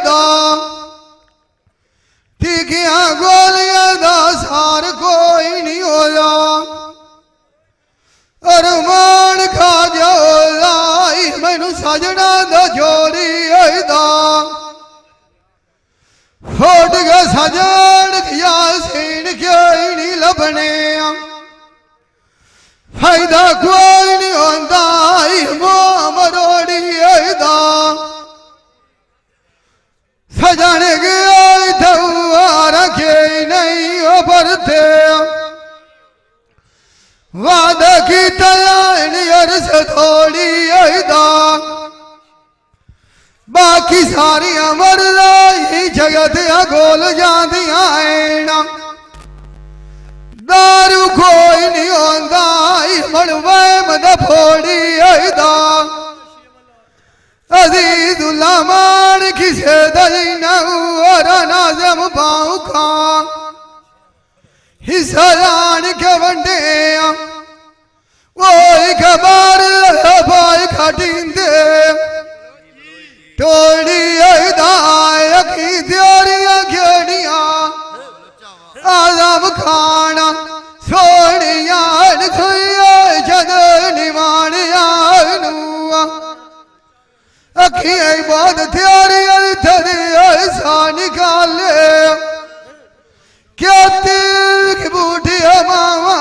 दा टीकिया गोलियां दा सार कोई नहीं होया अरमान खा जाई मैनू सजना दा जोड़ी दा फुट गया सजन यासीन क्यों नहीं लभने फायदा कोई नहीं होंदा मरोड़ी दा सजन गया रखे नहीं भरते वादा की अर्स थोड़ी दा बाकी सारी मरदा ही जगत गोल जांदियां ना दारू कोई नहीं होंदा मड़वैम दा फोड़ी दा अजीजुल्ला मान किसे दई और नाज़म पाऊं खां हिस्सा जान के वंडे वो खबर भाई खटींदे टोली दायकी त्योरियां खेड़ियां आजम खाना सोनिया खुया जद निमानिया अखियां बहुत त्योरियां थरी ऐसा निकाले क्या तीर की बूटी मावा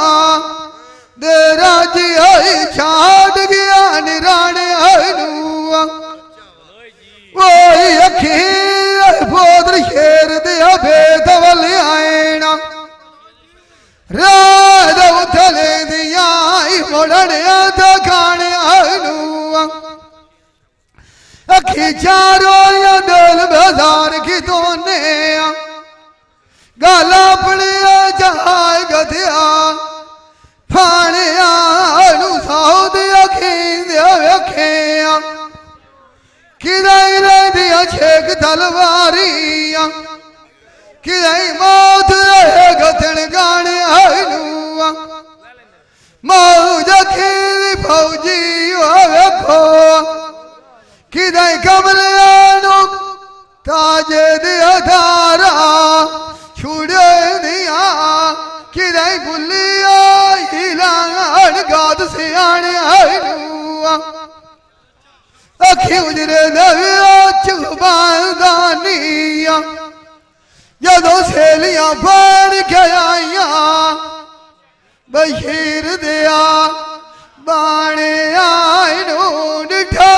दे राजी आई छाड़ गया निराने वही अखी बोदर शेर दिया बेदवल आएना रात उथले दिया मुड़ने तो खाने अखी चारों या दिल बाजार की दोने गाला अपने जहाज गधिया फाने साउद अखी अखे किदाई दिया छेक तलवारियां किदाई मौत रहे गथन गाने मौज खीरी फौजी वेखो किदाई कमले ताजे दिया धारा छुड़े दिया किदाई बुलिया हिलान गाद सियाने अखी उजरे चुबानिया जदों सहेलियां बन के आईया बशीर दिया बाने आईनू डिठा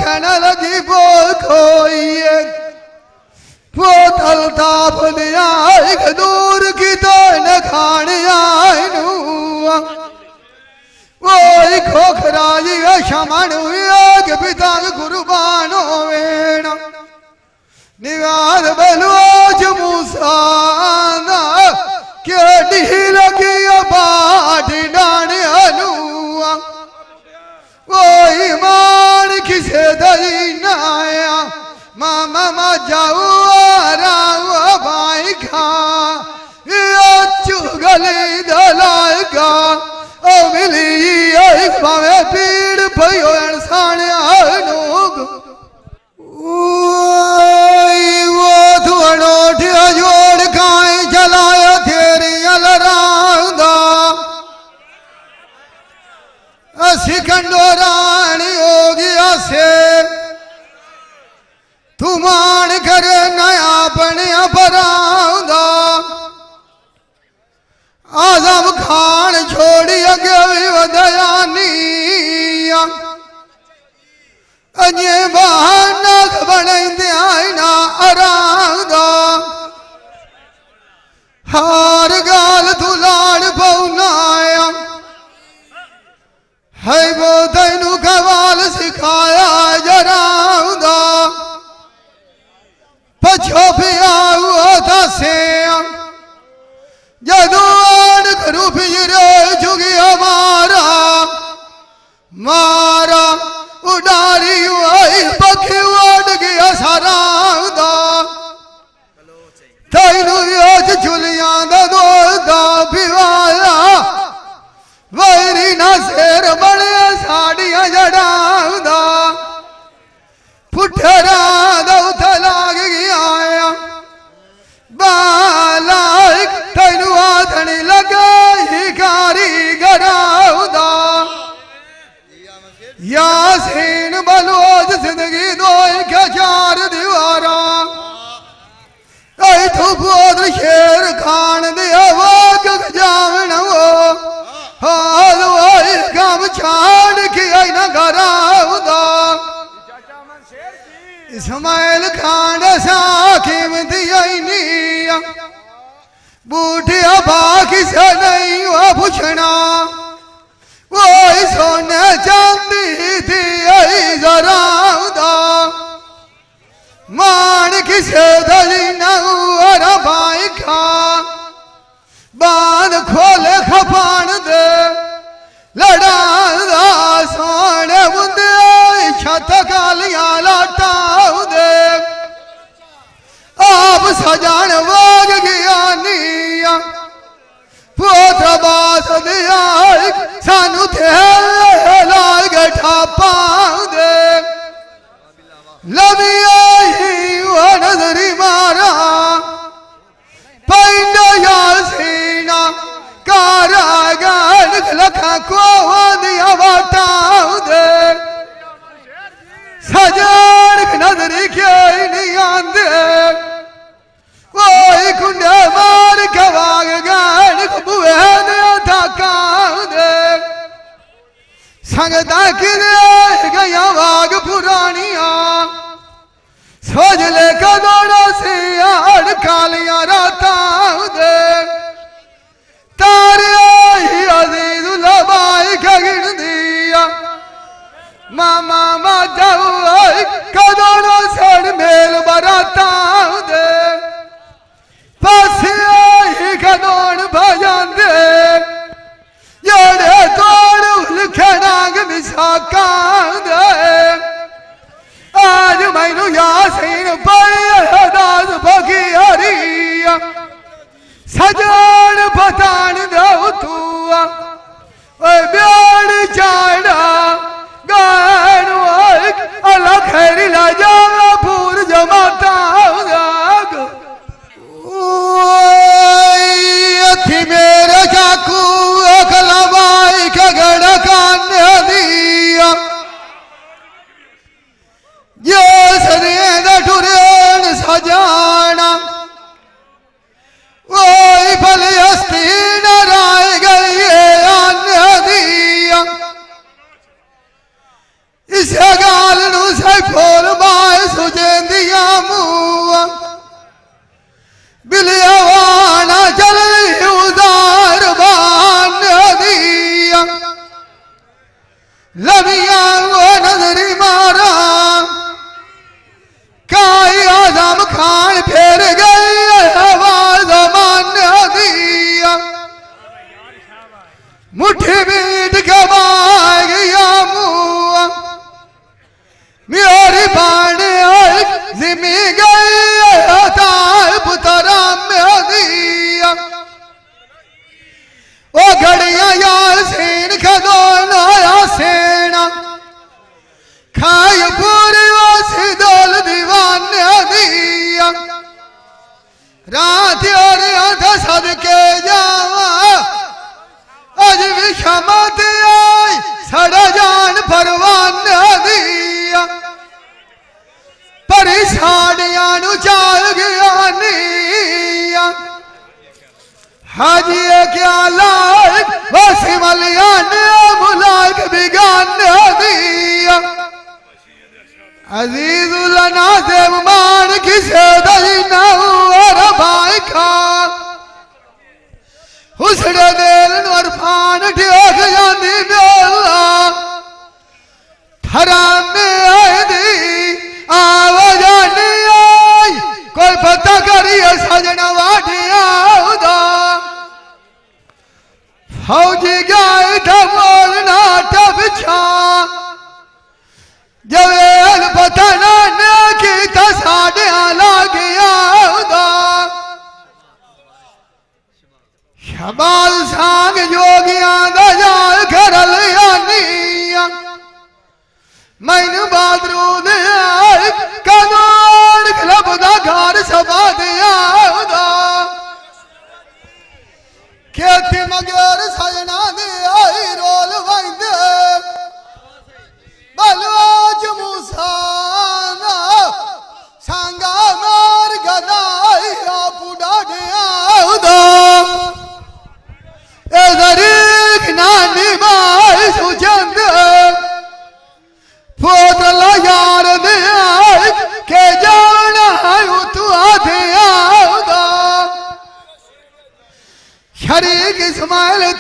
खन लगी बोल खोइए बोतल ताप दिया एक दूर की तो न खाने आईनू वही खोखराजी शमन पिता कुर्बान होवेना निगार बलोच मूसा केडी लगी बाटी डाने अनुआ वही मान किसे दई नाया मामा जाऊ राव भाई खा चुगली दलाई का ओ मिली पावे पीड़ भयो इंसान वो थोड़ो जोड़ काई चलाया तेरी अलरांदा असी कंडोरानी हो गया से तू मान करे नया बनिया बरांदा आजम खान छोड़ी अगे भी वदयानी अजे बहाना बने आईना अरांदा हार गाल तू लाड़ पौनाया है वो तेनू कवाल सिखाया जरांदा पछो पिया दसे जदों करू फिरे जुगी हमारा मारा उडारी आई पखी उड़ गया सारा तेनू झुलिया दा पिवाया वैरी ना शेर बने साड़िया जड़ा पुठरा दौथ लाग कराउदा इस्माइल खान साखिम दिया बूढ़िया बाकी से नहीं वो पूछना वो सोने चांदी थी जराउदा मान किसे दली नर भाई खा बांध खोले खपान दे लड़ा सोने बुंदे छत कालियां लाटाऊ दे आप सजान वाग ज्ञानिया पुत्र बास दिया सानू थे लाल गठा पाऊ दे लबिया ही वो नजरी मारा पैंडा याल सीना कारागार लखा को दिया बाटाऊ दे सजान नजरी के नहीं आंदे वही कुंडे मार के वाग गान बुए ने थकाऊ दे संगता किने गया वाग पुरानिया सोच ले कदोड़ा से आड़ कालियां राताऊ दे तारे ही अजीज लबाई खगिन दिया मामा माताऊ कदोड़ा से मेल बराताऊ दे पासे ही कदोड़ भजन दे यारे तोड़ उलखनाग मिसाका दे आज मैनू यासीन दास भगी हरिया सजान पतान दो तू ब्याण चाड़ा गान अल्लाह खैरी ला जावा पूर जमाता थी मेरे चाकू अखलवाई खगड़ कान दिया ये सरियें ठुरेन सजाना वही फलियस्ती नाराय गई दिया इसे गाल नू से फोल बाय सुजेंदिया मुआ बिलियावाना चल उदार बान दिया लबिया वो नजरी मारा काई आजम खान फेर गई आवाज मान दिया मुट्ठी बीट के बाग गया मुआ मेरी बाने जिमी गई पुतरा में दिया ओ घड़िया यार सेन खदोना सेना खाई पूरी वासी दौल दीवान दिया रात और सदके जावा अज भी क्षमत आई सड़ा जान परवान दिया परिसानिया नु चाल गया निया हाजी क्या लायक वसी मलिया ने मुलायक बिगान दिया अजीजुल नाज़िम मान किसे दही न और भाई खा हुस्न दिल नरफान ठेक जानी बेला हराम में आए दी आवाज नहीं आई कोई पता करिए सजना वाटिया उदा फौजी गाय था बोलना टपछा जवेल पता ना की था साढ़े आला गया उदा शबाल सांग जोगिया गजाल करल यानिया मैंने बादरूद कदोड़ क्लब दा घर सभा दिया खेती मगर सजना दे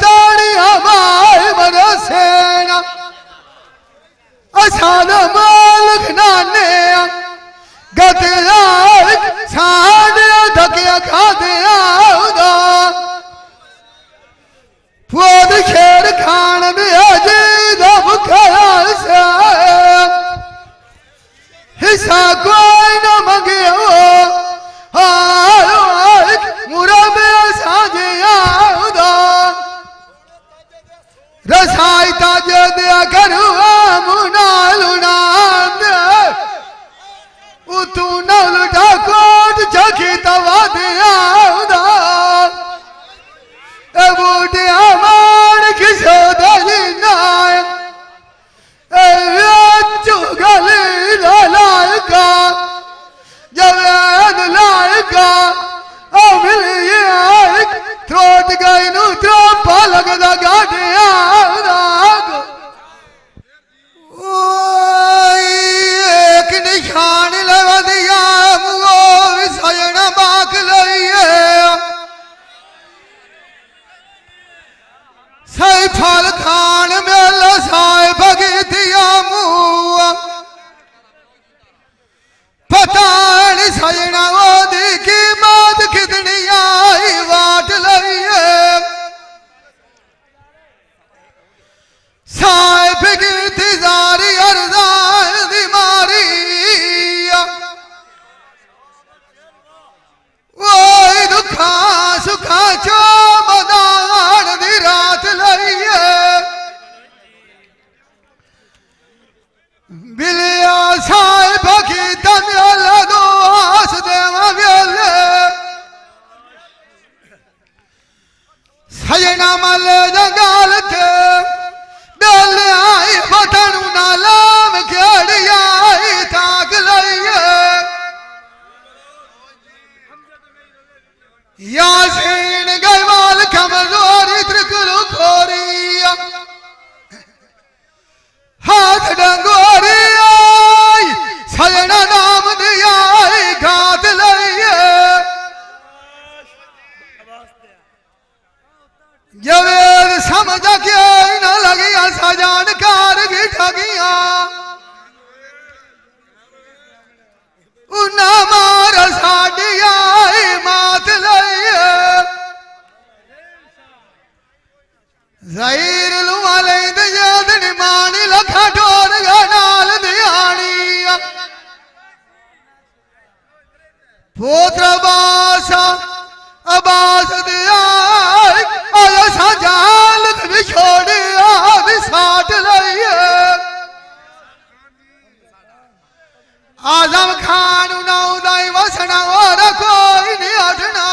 ताड़ी हमारे मरसेना असाद मालक नाने गतिया साढ़े धकिया खाते आउदा फौज खेर खान में अजी दब ख्याल से हिस्सा कोई न मंगे हो मुरा में साझे आउदा रसाई ताजे दिया करुआ मुना लुना तू न लुटा कोट चखी तवा दिया उदा ए बूढ़े मान किसो दली नाय ए चुगली लायका जवान लायका ओ मिली थ्रोट गई नु थ्रो पालक दा गाड़िया उदा एक निशान लगा दिया मुगो सजना बाक लइए सही फल खान मेल साए भगतिया मुआ पता नहीं सजना वो दी की बात कितनी आई वाट लइए साए भगती जारी अरदान दी मारी वो दुखा सुखा चो मदान दी रात लइए बिलिया साए भगी तमियल दो आस देवा बेले सजना मल जंगाल थे बेले आई बतन नालाम खेड़िया ताक लइए यासीन गैवाल कमजोरी त्रिकुल खोरी हाथ डंगोरी सजना नाम दिया घात लइए जवेद समझ के न लगिया सजान कार की ठगिया उन्ना मार साडिया मात लइए ज़हीर लुवाले दयाद निमानी लखा टोर गनाल दियानी पुत्र बासा अबास दिया आया सजाल बिछोड़ी आदि साट लइए आजम खान उदाई वसना और कोई नहीं हटना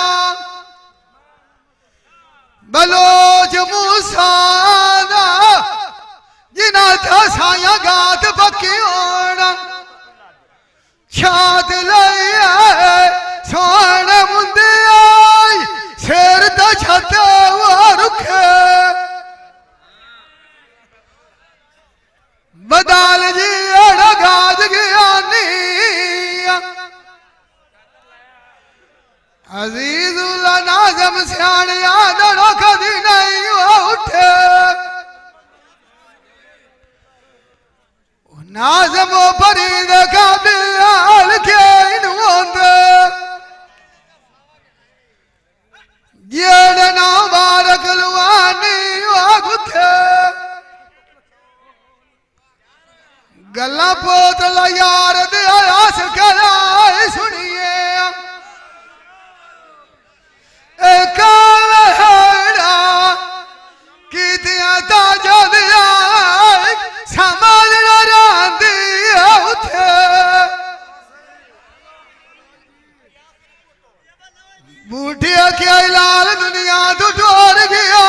बलोच मूसादा जिना था साया गात पक्की होना छात लइए सोने मुंदे आई शेर दा छते वो रुखे बदाल जी अड़ा गाज गया अजीजुल्ला नाजम सियाने आदड़ो कदी नहीं उठे नाजम फरीद का बियाल के इनवंदे ये ना बारक लुआनी वागुथे गल्ला पोतला यार दे आस कराए सुनिए बूढ़िया क्या लाल दुनिया तू छोड़ गया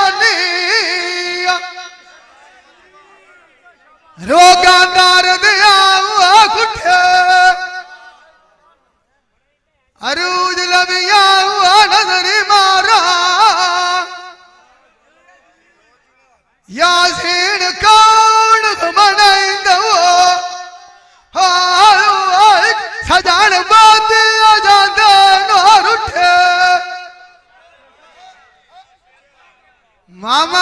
रोगांदार दिया हुआ कुठे अरूज लबिया हुआ नजरी मारा यासीन कौन घुमनाइंद हो सजान बात आजाद नोर उठे माम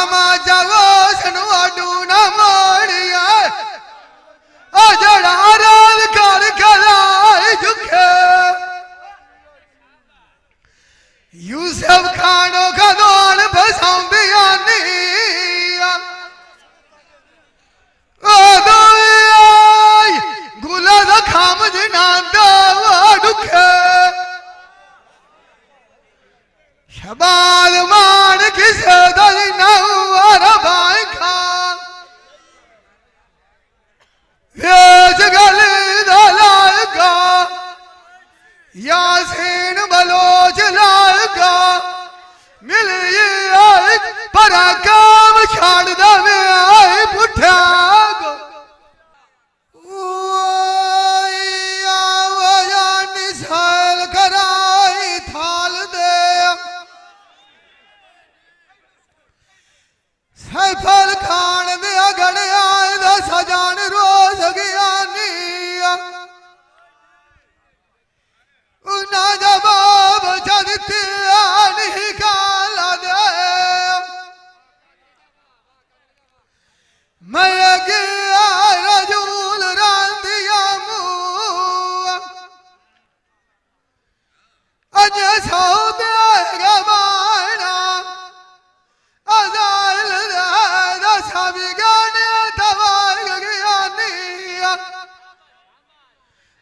यासीन बलोच लागा मिल ये आए पर काम छाड़ दे आए पुठा गो निसाल कराई थाल दे सफल खान दे गड़े आए दा सजान रोज गया ना जवाब जदते नहीं काला दे मैं गया रजूल रांदिया मुआ अज सौ दे गवाना अजाल दा सभी गाने तवार गया निया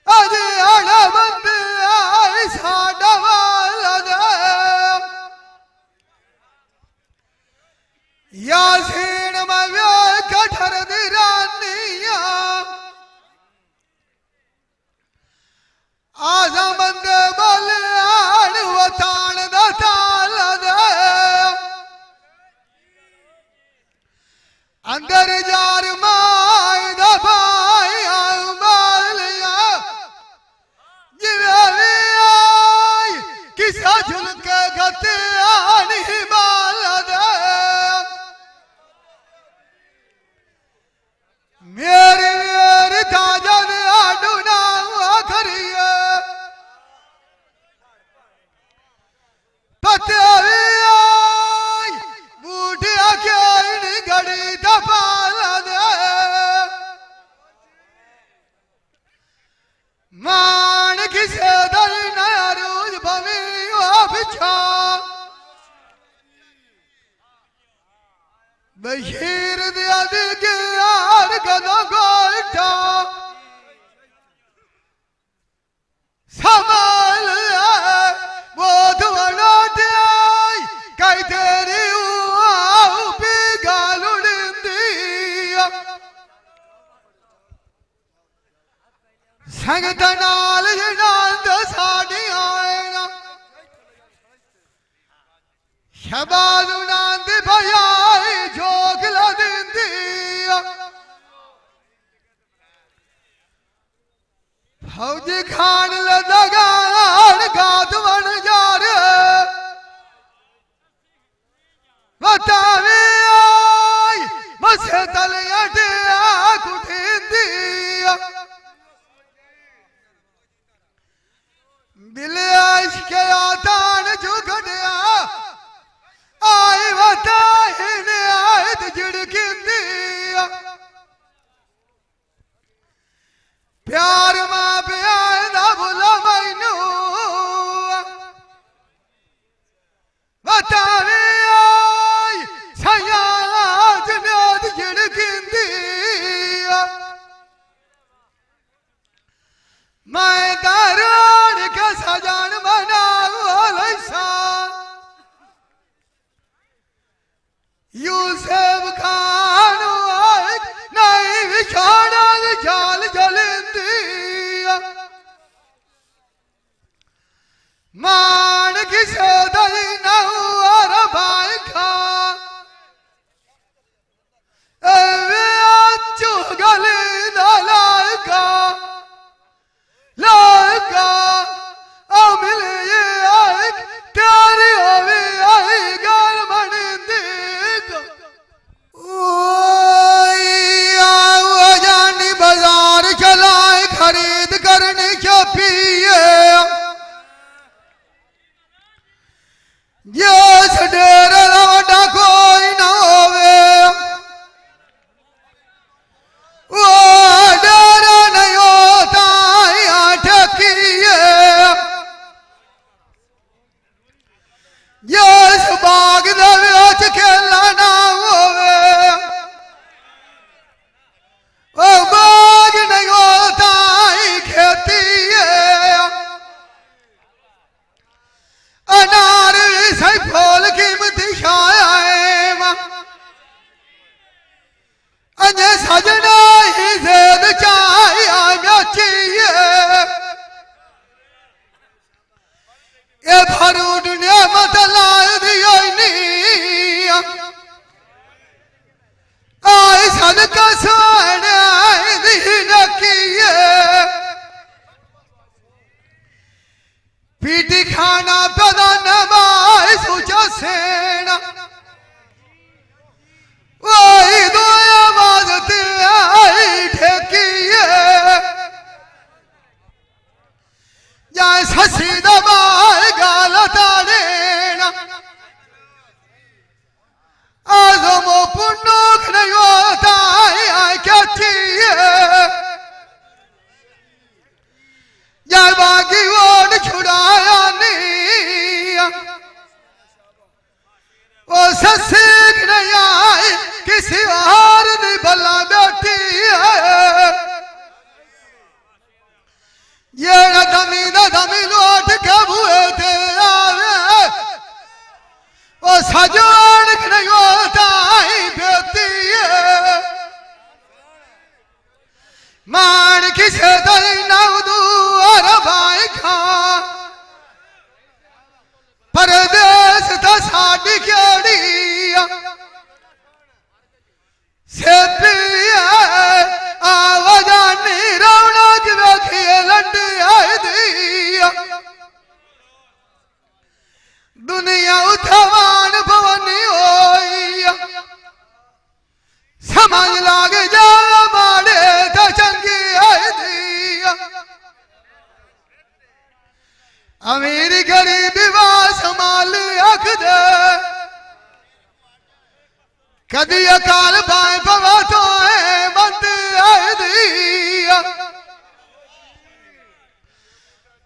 अज आड़ा बंद साडा वाला दे यासीन मव्या कठर दी रानिया आजा बंद बलियान वतान दा ताला दे अंदर जार माय दा भाई मालिया जिवे किसा झुलक गते आनी माला दे मेरे ताजा ने आडू ना आखरिए पते बूढ़िया क्या इन घड़ी दफाला दे मान किसे दल नया रोज भवी बिछा बशीर दिया के यार कदों गोइठा संभाल वो धुआं दिया कई तेरी भी गालुड़ी संगत नाल जनांद साड़ी आएगा शबाद नांद भयाई जोग लदिंदी फौजी खान लदगान गात बन जा रे बतावे आई मसे तल अटिया कुटिंदी बिले आश के आतान झुकड़िया आई बता हिने आए तो झिड़किंदी प्यार मां प्यार ना भूला मैनू बतावे आई सयाज नाद झिड़किंदी मैं दारोड़ का सजान बना लैसा यूसुफ खान नहीं बिछाना जाल जलिंदी मान किसे दली न हुआ भाई खा चुगली लायका लायका मिल ये आई तेरी होवी आई गाल बनिंदी जानी बाजार चलाए खरीद करने छपिए ये भरूड ने मतलाए दियो नहीं आई सदका सोने आई दीन किए पीटी खाना पदा नवाई सुचा सेना वही दो आवाज ते आई ठेकिए जाए ससी दबाए गाल तारेना आजमो पुन्नोक नहीं होता है क्या चाहिए जाए बाकी वोट छुड़ाया नहीं वो ससी नहीं आई किसी और नहीं भला बैठी है ये दमी लौट के हुए थे आवे वो सजोड़ नहीं होता ही बेती है मान किसे दई नवदू और भाई खा परदेश था साड़ी केड़िया से पिया आवाजानी रौनक वेखिए लंडी आई दिया दुनिया उठवान भवनी होइया समझ लागे जा मारे तो चंगी आई दिया अमीर गरीबी वास माल अख दे कदी अकाल बाएं पवा तो बंद आई दिया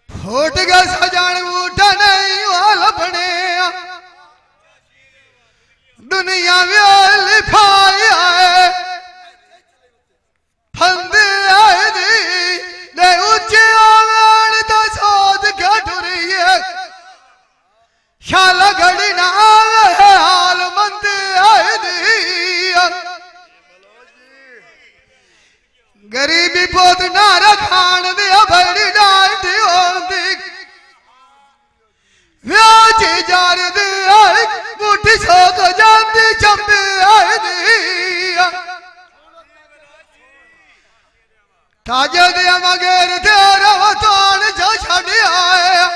फूट गया सजान बूटा नहीं वाल बने दुनिया में लिफाई आए फंद आए दी दे ऊंचे आवेन तो सोच के डुरिए शाला घड़ी ना आवे हाल मंद आए दिया गरीबी पोत ना रखान दिया बड़ी डांटी होती व्याची जार दिया बूटी सोक जानती चंपी आई दिया ताजे दिया मगेर तेरा वतन जो छड़ी आया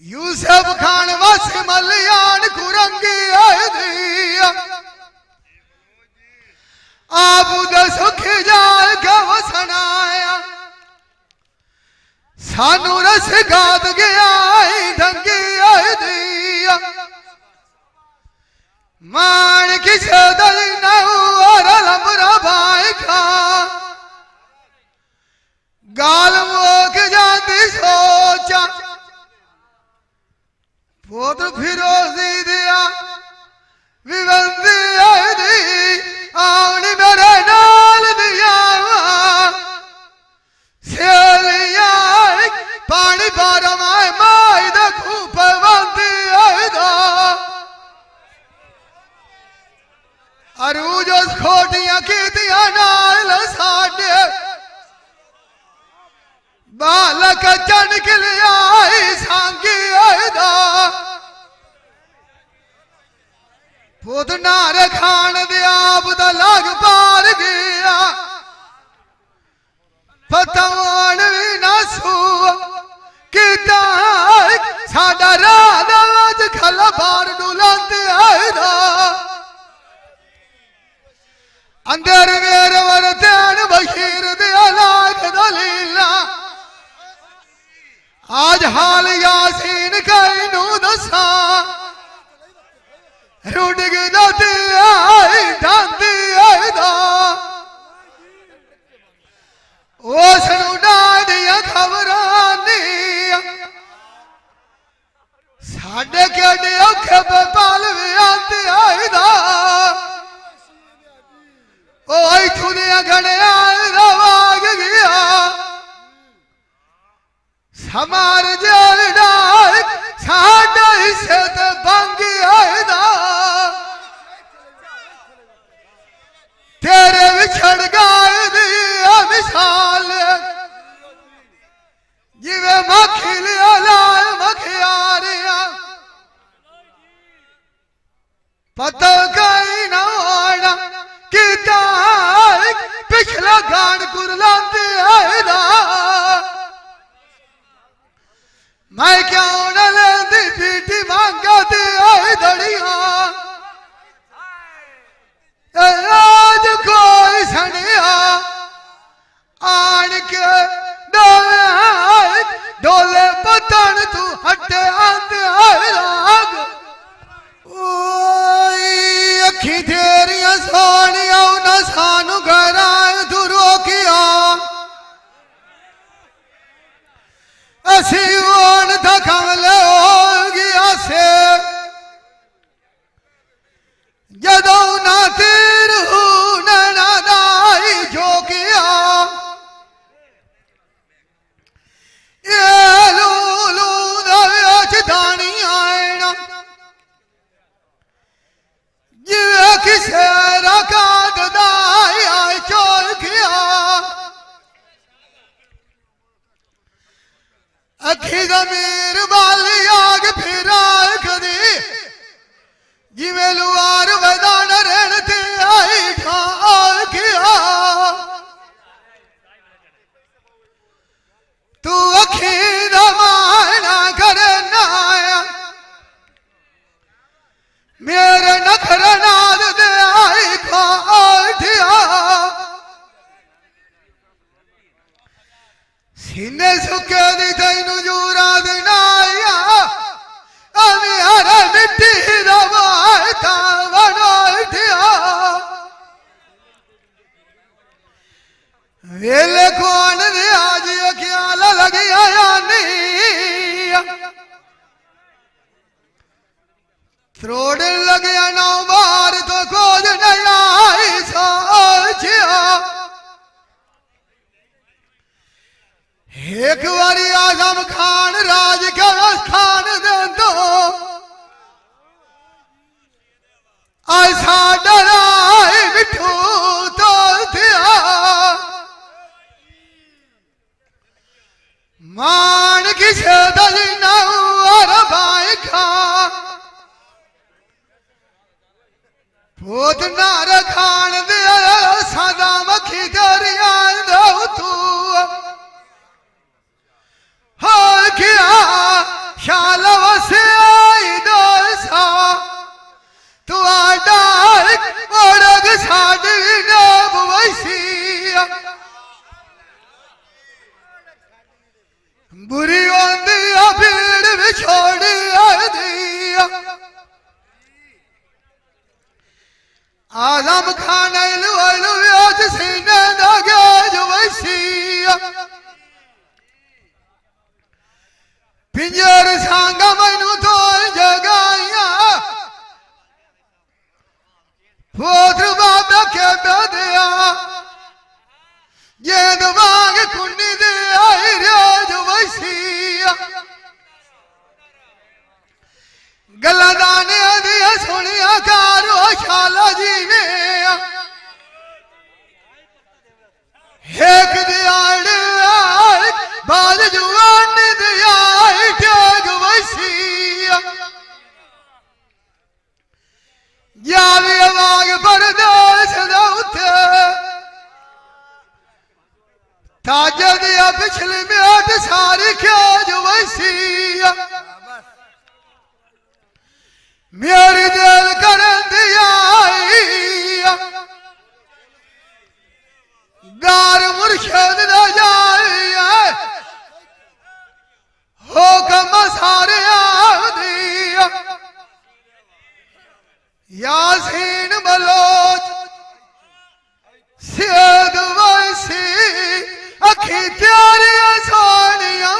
यूसुफ खान वस मलियान कुरंगी आई दिया आबूद सुख जाल के वसनाया सानू रस गाद गया ढंगी आई दिया मान किसे दल और लंबरा भाई खा गाल मोक जाती सोचा पोत फिरोजी दिया विबंदी आई दी आउनी मेरे नाल दिया सेलिया पानी बार माए माई दा खूप बंदी आई दा अरूजो खोटियां कीतियां नाल साडे बालक चनक लिया सांगी आई दा पुत नार खान दिया बुदा लग पार गया पतवान भी ना सू किता साडा रात आज खल बार डुलंद आईदा अंदर मेरे वर ध्यान बशीर दिया लाख दलीला आज हाल यासीन कई नू दसा रुड गिनती आई ढांती आई दा उस डाडिया खबरानी साढ़े केडे औखे पाल भी आती आई दा ओ थुनिया घने आई दा वाग गया समार जेल डाल साढ़े हिस्से ते बंगी आई दा तेरे विछड़ गाय दी मिसाल जिवे मक्खी पता कहीं ना आना किता पिछला गान कुरलाते आएगा मैं क्यों न लेंदी पीटी मांगती आए दड़िया आज कोई सनिया आन के डोले पतन तू हटे आते आए लाग अखी तेरिया सोनिया न सानू घराए तू रोकिया असी ओन था कमले हो गया से जदों ना तीर ना दाई जो किया ये लूलू दच दानी आएना ये किसे रखा दाई आए चोर किया अखी जमीर वाली आग फिर कदी जिमें लुआर मैदान रहते आई ठार किया तू अखी दमाना करे नाया मेरे नखर नाद दे आई खाठिया सीने सुके दी तैनू जूरा दिनाया अमी हरे मिट्टी दबाता बनाठिया वेले कौन दे आज ख्याल लगी आया नहीं त्रोड़ लगे नौ बार तो खोज नहीं आई सोचिया एक बारी आजम खान राज का खान दे दो ऐसा डराए मिठू तो थिया मान किसे दली और भाई खा भूत नार खान दे सदा मखी दरिया दो तू हो किया शाल वसे आई दोसा तू आडार ओरग साडी नब वैसिया बुरी ओंदी भीड़ भी छोड़ी दिया आजम खान लुलु आज सीने दगे जो वैसिया पिंजर सांगा मैनू तो जगाइया पोत्र बाबा के बेदिया ये दबाग कुन्नी दे आई राज वैसिया गला दाने दिया सुनिया कारो शाला जी ने एक दियाड़ बाल जुआन दिया टग वैसिया जावे बाग परदेस दौते ताज दिया पिछली मेट सारी खेज वैसिया मेरी दिल कर दिया गार मुर्शद न जाए हो कम सारे दिया यासीन बलोच सेद वैसी अखी त्यारी सोनिया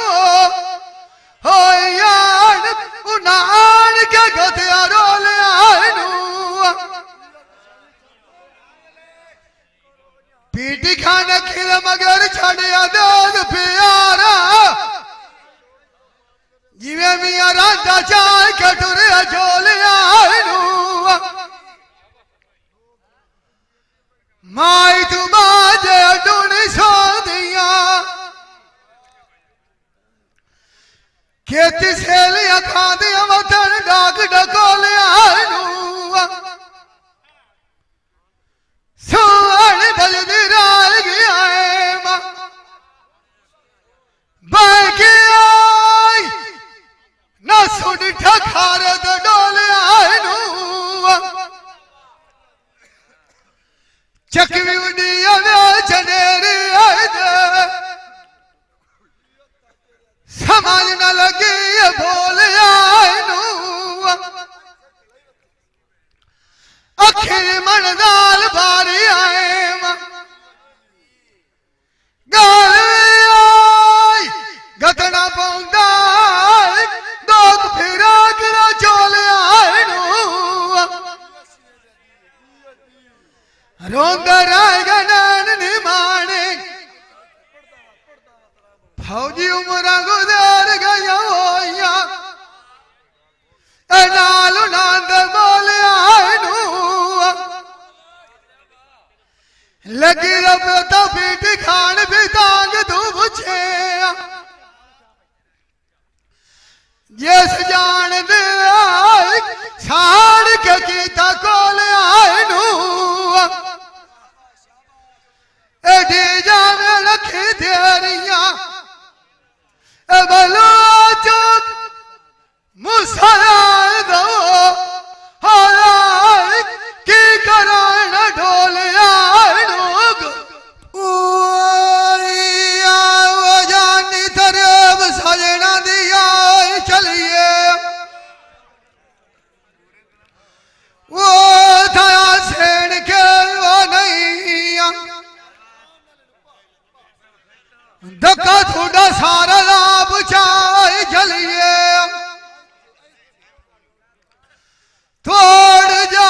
हो यान उनान के गतिया रोले आनू पीटी खाने खिल मगर छड़िया दूध प्यारा जिवे मिया राजा चाय कटोरे झोले आनू माई तू बाजे डूनी सो दिया खेती सेलिया खा दिया वतन डाक डकोलिया फौजी उम्र गुजर गया होया नालू नंद बोलिया लगी रब तो पीट खान भी तांग तू पूछे जिस जान दे साड़ के कीता कोल आनू एडी जावे रखी तेरिया बलो चुक मुसला दो हाय की करान ढोल आनूग ओया वो जानी तरफ सजना दिया चलिए वो था सेन के वो नहीं धक्का थोड़ा सारा लाभ चाहे चलिए थोड़ जा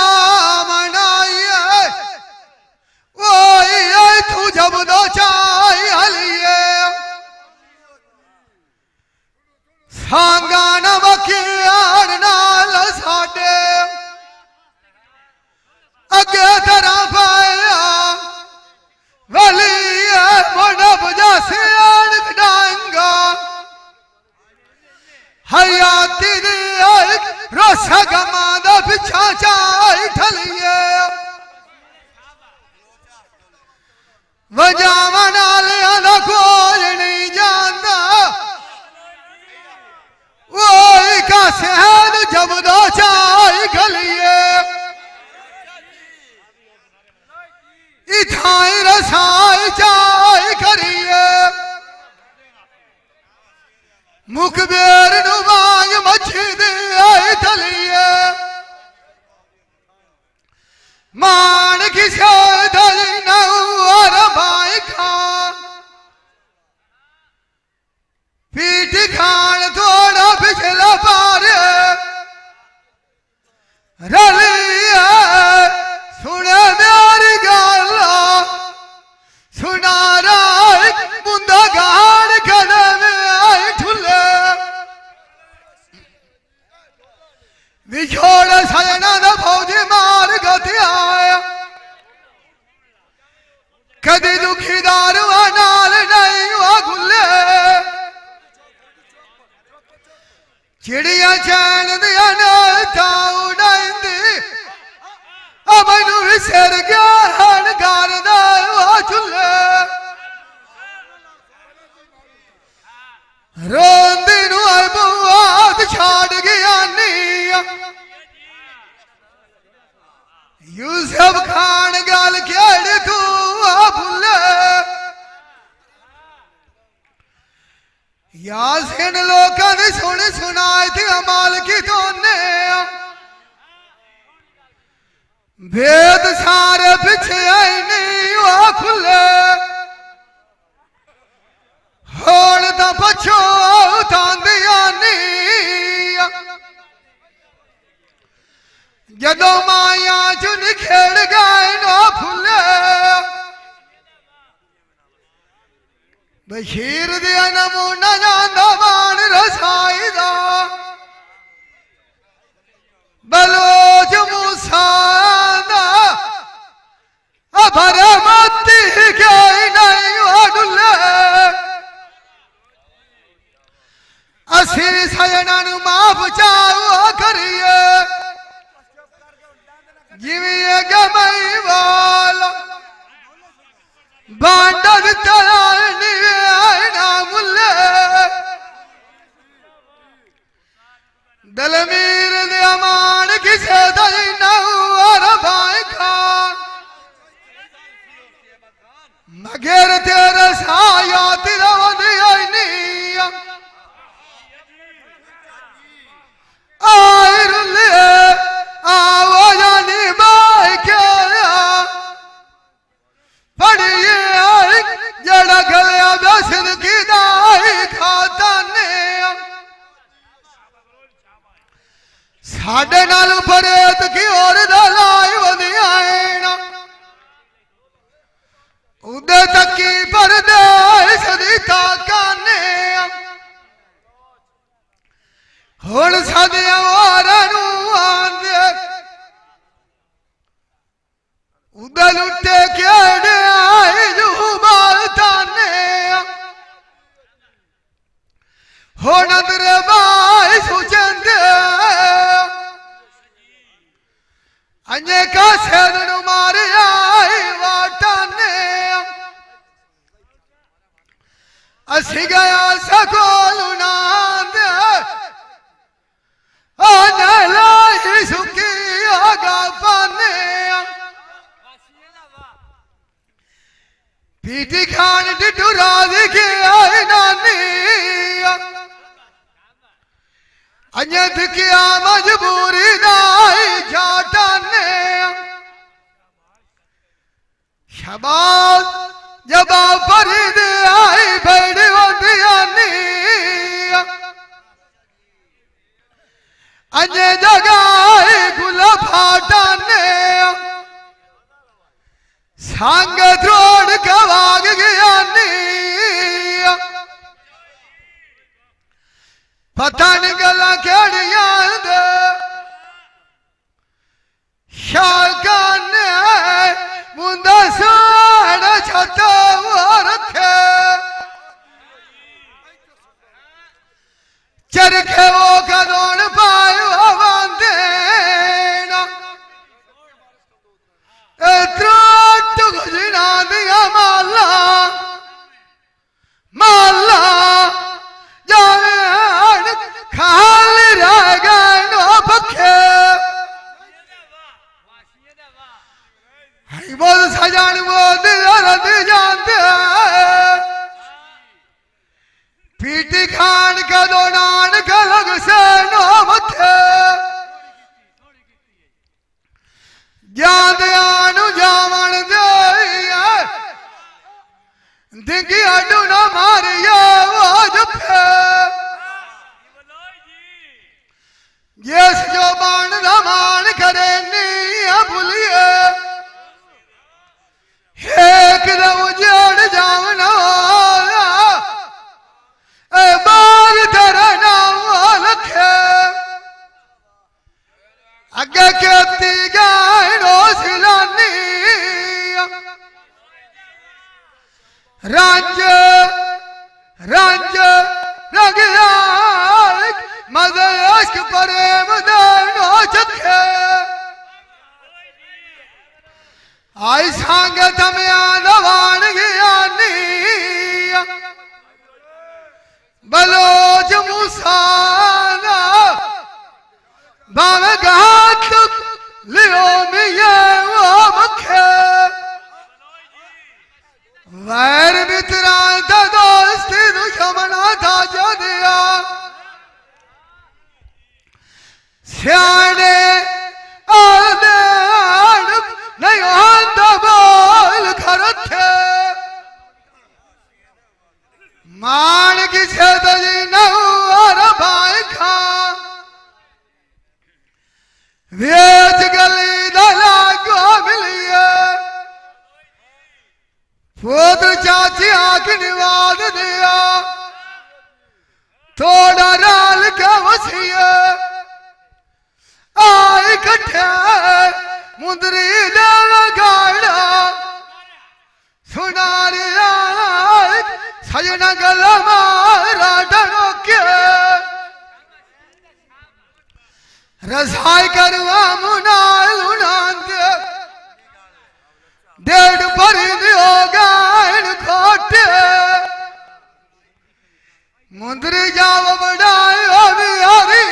मनाइए वो तू जब दो चाहे हलिए सांगाना बकियार नाल साडे अगे तरह पाया वली बड़ब जैसे डांगा हयाती रस गमादा पिछा चाय ठलिए वजावन आलिया कोई नहीं जानता वो का सहन जब दो चाय खलिए इथाई रसाई चाय करिए मुखबेर नुमांग मच्छी दे थलिए मान की धली नौर भाई खान पीठ खान थोड़ा पिछला पार रलिए सुने मेरी गाला सुना रहा मुंदा गान खड़े में आई ठुले विछोड़ सजना न फौजी मार गति आया कदी दुखीदार नाल नहीं हुआ गुल्ले चिड़िया चैन दिया उड़ाई मैनू भी सिर गया गार चूल्हे रोंदी बुआत छाड़ गया यूसुफ खान गल खेड़ तू भुले यासीन लोगों ने सुन सुनाई थी अमाल की तोने भेद सारे पिछे नहीं वो खुले होल तो पछो तांदिया नहीं जदों माया चुन खेड़ गए नो फुले बशीर दिया नमूना जांदा मान रसाई दा बलोच मूसा भर मती के नहीं डुले असी सजना माफ चाओ करिए जिविए गमई वाला बांडव तलानी ना मुल्ले दलमीर दे अमान किसे दई नौर भाई खान मगर तेरे साया तेरा नहीं आई रुले आओ जानी बाई के पढ़िए जड़ा गलिया बसन की दाई खाता ने साढ़े नाल परेत की और दलाई वधिया उदे तकी परदेस दी ताकाने हो नदर बाई सुचंद अन्य का सेदन मारे आई वाटने असी गया सकोल नांद अनला ही सुखी आगा पाने पीटी खान डिटूरा दिखे आई नानी अन्यथ क्या मजबूरी नाई जाटने शबाज जब परिद आई बैठ वंदियानी अन्य जगह गुला फाटने सांग द्रोड़ कवाग गयानी पतन गला केड़िया दे शागन मुंदा साड़ छता रखे चरखे वो कदोन पायो बंदे त्राट गुजना दिया माला माला जान खाल रह गए नो पखे बोल सजान वो दिल जानते पीटी खान का दोनान का लग से नो मथे याद आनु जावन दे दिंगी अड्डू न मारिया वो जफे यस जो बाण रमान करे नी भूलिए एक उजड़ जावन बार तेरा नाम लखे अगे खेती गायनो सिलानी रंज रंज रगिया मदयस्क प्रेम देनो चखे आई सांग तमया नवान ज्ञानी बलोच मुसाना बावे घात लियो मिये वो मखे वैर मित्रा था दोस्ती दुश्मना था जो दिया सियाने आदे नहीं आंदा बोल खरथे मान की छेदजी नहु और भाई खा वेच गली दला को मिलिए पुत्र चाची आंख निवाद दिया थोड़ा राल का वसिया आई कट्ठे मुंदरी देवा गाड़ा सुनारिया सजना गला मारा डरो के रसाई करवा मुनाल उनांद डेढ़ पर दियोगा इन खोटे मुंदरी जाव बढ़ाई अभी हरी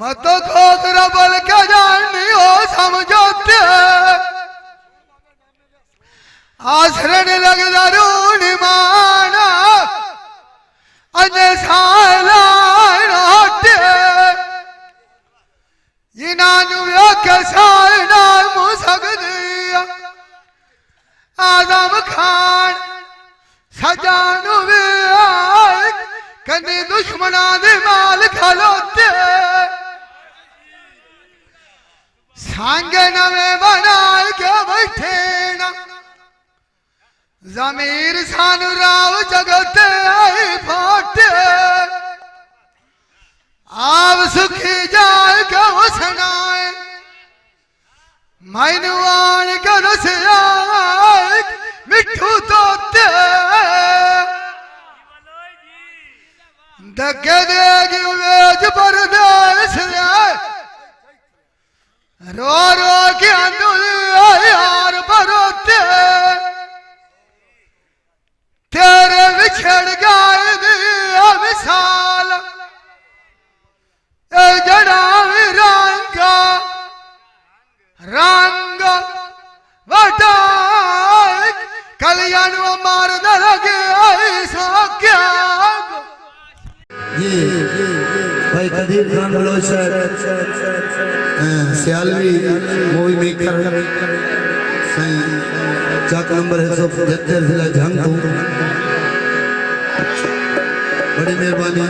मत खोदरा बल का जाननी हो समझोते आश्रण लग दारून माना अजय साला होते इनानु साइना मुसक दिया आदम खान सजानु कन्नी दुश्मना दे माल खलोते सांग नवे बनाए के बैठे ना जमीर सानु राव जगते आई फाटे आप सुखी जाए के वसनाए मैनुआन का रसिया मिठू तोते धक्के देगी वेज परदेश रो रो के यार बरोते तेरे बिछड़ गए विशाल जड़ा रंग वटा कल्याण मार लगे ऐसा क्या ये भाई कदीर खान बलोचर सियालवी मूवी मेकर सही चाक नंबर 175 जिला झांगू बड़ी मेहरबानी।